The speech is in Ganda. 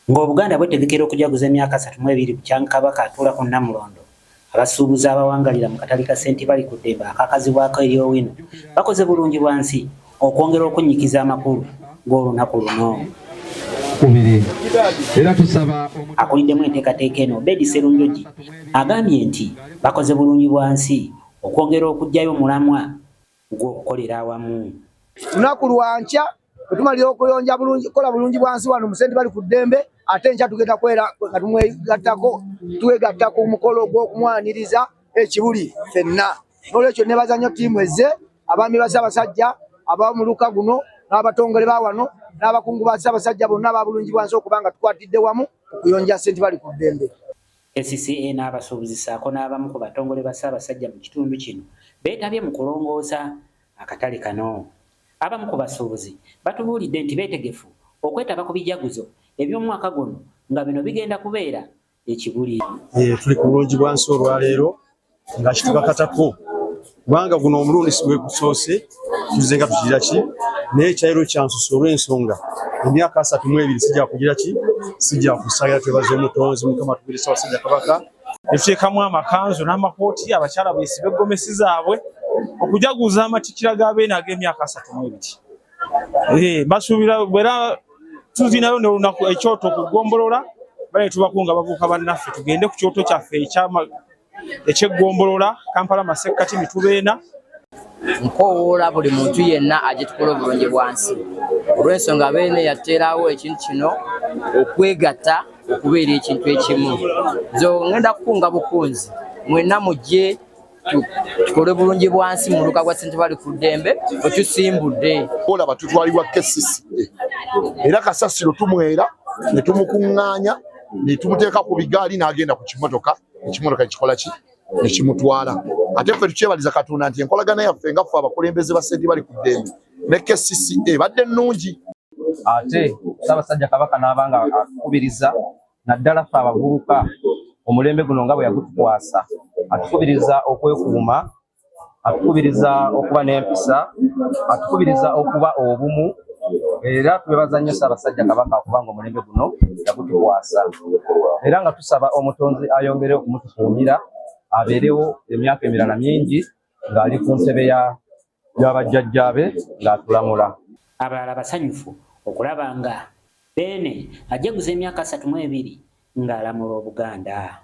Ng'Obuganda bwetegekera okujaguza emyaka 32 ku Kyankabaka atuula ku Namulondo, abasuubuzi abawangalira mu katale ka Ssentibali ku Ddembe akaakazibwako eri Owino bakoze bulungi bwansi okwongera okunnyikiza amakulu g'olunaku luno. Akuliddemu enteekateeka eno Obedi Sserunjogi agambye nti bakoze bulungi bwansi okwongera okuggyayo omulamwa gw'okukolera awamu. Lunaku lwankya bwe tumalira okuyonja bulungi kola bulungi bwansi wano mu Ssentibali ku Ddembe, ate enkya tugenda kwera nga twegatta ku mukolo gw'okumwaniriza ekibuli ffenna. N'olwekyo nebaza nnyo ttiimu ezze, abaami ba Ssaabasajja ab'omu luka guno n'abatongole ba wano n'abakungu ba Ssaabasajja bonna aba bulungi bwansi okuba nga tukwatidde wamu okuyonja Ssentibali ku Ddembe. SCCA n'abasuubuzi ssaako n'abamu ku batongole ba Ssaabasajja mu kitundu kino beetabye mu kulongoosa akatale kano. Abamu ku basuubuzi batubuulidde nti beetegefu okwetaba ku bijaguzo eby'omwaka guno nga bino bigenda kubeera ekibuli. Tuli ku bulungi bwansi olwaleero nga kitubakatako kubanga guno omulundi si gwe gusoose tuzze nga tugira ki naye ekyayiro kyansusa olw'ensonga emyaka 32 sijja kugira ki sijja kusagira twebaze omutonzi Mukama tubiri Ssaabasajja Kabaka etuteekamu amakanzu n'amakooti abakyala beesibe eggomesi zaabwe okujaguza amatikira g'abeene ag'emyaka 32. Basuubira bwera tuzinayo n'olunaku ekyoto okugombolola bale tubakunga abavubuka bannaffe tugende ku kyoto kyaffe eky'eggombolola Kampala Masekkati Mitubeena. Nkowoola buli muntu yenna ajje tukole obulungi bwansi olw'ensonga abeene yateerawo ekintu kino okwegatta okubeera ekintu ekimu. Zo ngenda kukunga bukunzi mwenna mujje tukole bulungi bwansi mu luka gwa Ssentibali ku Ddembe wetusimbudde. Olaba tutwalibwa KCCA era kasasiro tumwera ne tumukuŋŋaanya ne tumuteeka ku bigaali n'agenda ku kimotoka, ekimotoka ekikola ki nekimutwala. Ate ffe tukyebaliza Katonda nti enkolagana yaffe nga ffe abakulembeze ba Ssentibali ku Ddembe ne KCCA badde nnungi. Ate Ssaabasajja Kabaka n'abanga akubiriza naddala ffe abavubuka omulembe guno nga bwe yagutukwasa, atukubiriza okwekuuma, atukubiriza okuba n'empisa, atukubiriza okuba obumu, era twebaza nnyo Ssaabasajja Kabaka okubanga omulembe guno yagutukwasa. Era nga tusaba omutonzi ayongere okumutukuumira abeerewo emyaka emirala mingi ng'ali ku ntebe y'abajjajjaabe ng'atulamula. Abalala basanyufu okulaba nga Beene ajaguza emyaka 32 ng'alamula Obuganda.